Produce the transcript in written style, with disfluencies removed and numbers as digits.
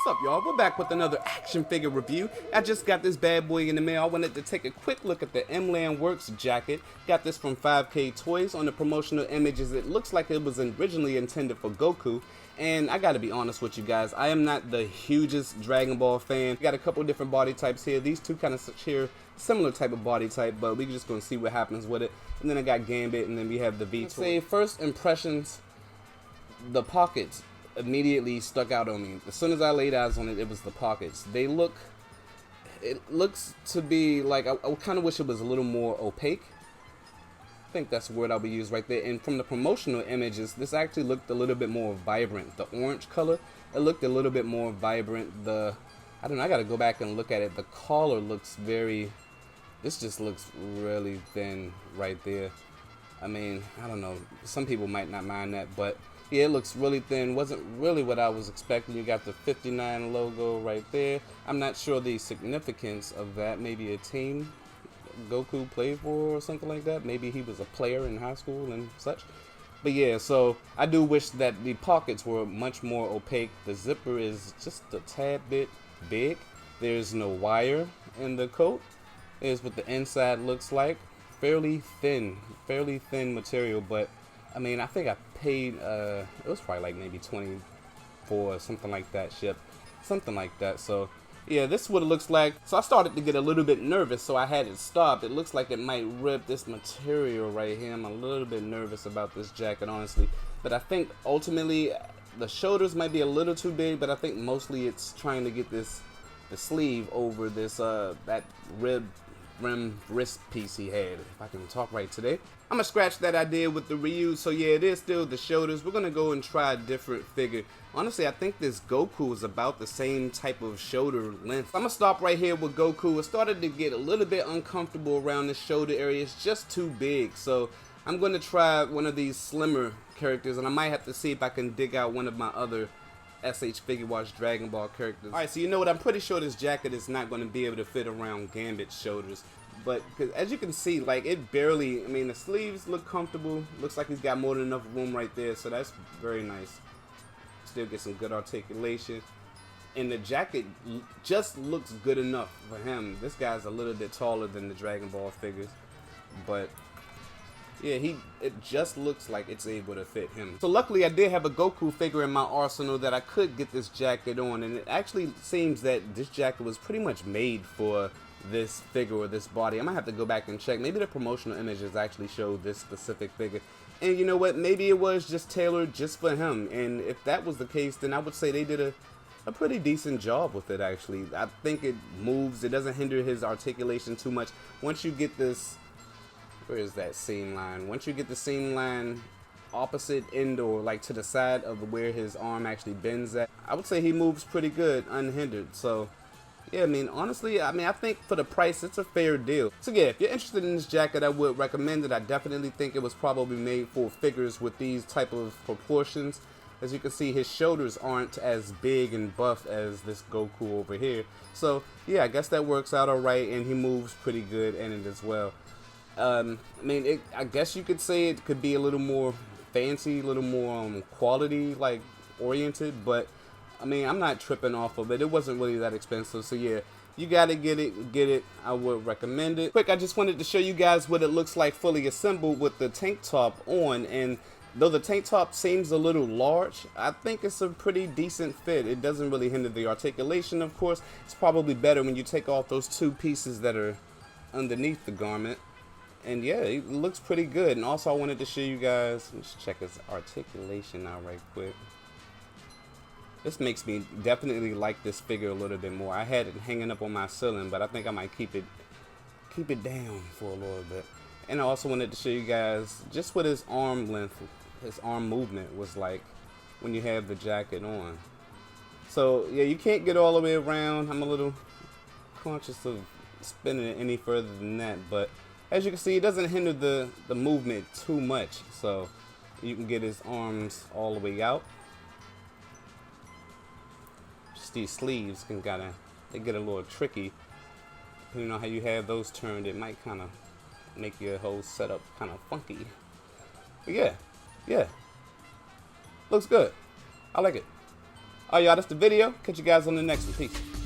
What's up, y'all? We're back with another action figure review. I just got this bad boy in the mail. I wanted to take a quick look at the MLAN Works jacket. Got this from 5K Toys. On the promotional images, it looks like it was originally intended for Goku. And I gotta be honest with you guys, I am not the hugest Dragon Ball fan. Got a couple different body types here. These two kind of share similar type of body type, but we're just gonna see what happens with it. And then I got Gambit, and then we have the V. Say first impressions, the pockets immediately stuck out on me. As soon as I laid eyes on it, it was the pockets. It looks to be like, I kind of wish it was a little more opaque. I think that's the word I'll be used right there. And from the promotional images, this actually looked a little bit more vibrant. The orange color, it looked a little bit more vibrant. I don't know, I gotta go back and look at it. The collar looks this just looks really thin right there. I mean, I don't know, some people might not mind that, but yeah, it looks really thin. Wasn't really what I was expecting. You got the 59 logo right there. I'm not sure the significance of that. Maybe a team Goku played for or something like that. Maybe he was a player in high school and such. But yeah, so I do wish that the pockets were much more opaque. The zipper is just a tad bit big. There's no wire in the coat. Here's what the inside looks like. Fairly thin material, but I mean, I think I paid, it was probably like maybe 20 for something like that, something like that. So yeah, this is what it looks like. So I started to get a little bit nervous, so I had it stopped. It looks like it might rip this material right here. I'm a little bit nervous about this jacket, honestly. But I think ultimately the shoulders might be a little too big, but I think mostly it's trying to get the sleeve over this, that rim wrist piece he had, if I can talk right today. I'm gonna scratch that idea with the reuse. So yeah, it is still the shoulders. We're gonna go and try a different figure. Honestly, I think this Goku is about the same type of shoulder length. I'm gonna stop right here with Goku. It started to get a little bit uncomfortable around the shoulder area. It's just too big. So I'm gonna try one of these slimmer characters, and I might have to see if I can dig out one of my other SH Figuarts Dragon Ball characters. Alright, so you know what, I'm pretty sure this jacket is not going to be able to fit around Gambit's shoulders. But as you can see, like, it barely, I mean, the sleeves look comfortable. Looks like he's got more than enough room right there, so that's very nice. Still get some good articulation. And the jacket just looks good enough for him. This guy's a little bit taller than the Dragon Ball figures. But yeah, it just looks like it's able to fit him. So luckily I did have a Goku figure in my arsenal that I could get this jacket on, and it actually seems that this jacket was pretty much made for this figure or this body. I might have to go back and check. Maybe the promotional images actually show this specific figure. And you know what? Maybe it was just tailored just for him. And if that was the case, then I would say they did a pretty decent job with it, actually. I think it moves. It doesn't hinder his articulation too much. Once you get this, where is that seam line? Once you get the seam line opposite end or like to the side of where his arm actually bends at, I would say he moves pretty good, unhindered. So yeah, I mean, honestly, I think for the price, it's a fair deal. So yeah, if you're interested in this jacket, I would recommend it. I definitely think it was probably made for figures with these type of proportions. As you can see, his shoulders aren't as big and buff as this Goku over here. So yeah, I guess that works out alright, and he moves pretty good in it as well. I mean, I guess you could say it could be a little more fancy, a little more quality like oriented, but I mean, I'm not tripping off of it. It wasn't really that expensive, so yeah, you gotta get it. I would recommend it. Quick, I just wanted to show you guys what it looks like fully assembled with the tank top on, and though the tank top seems a little large, I think it's a pretty decent fit. It doesn't really hinder the articulation, of course. It's probably better when you take off those two pieces that are underneath the garment. And yeah, it looks pretty good. And also I wanted to show you guys, let's check his articulation out right quick. This makes me definitely like this figure a little bit more. I had it hanging up on my ceiling, but I think I might keep it down for a little bit. And I also wanted to show you guys just what his arm length, his arm movement was like when you have the jacket on. So yeah, you can't get all the way around. I'm a little conscious of spinning it any further than that, but as you can see, it doesn't hinder the movement too much. So you can get his arms all the way out. These sleeves can they get a little tricky. Depending on how you have those turned, it might kind of make your whole setup kind of funky. But yeah, looks good. I like it. Alright, y'all, that's the video. Catch you guys on the next one. Peace.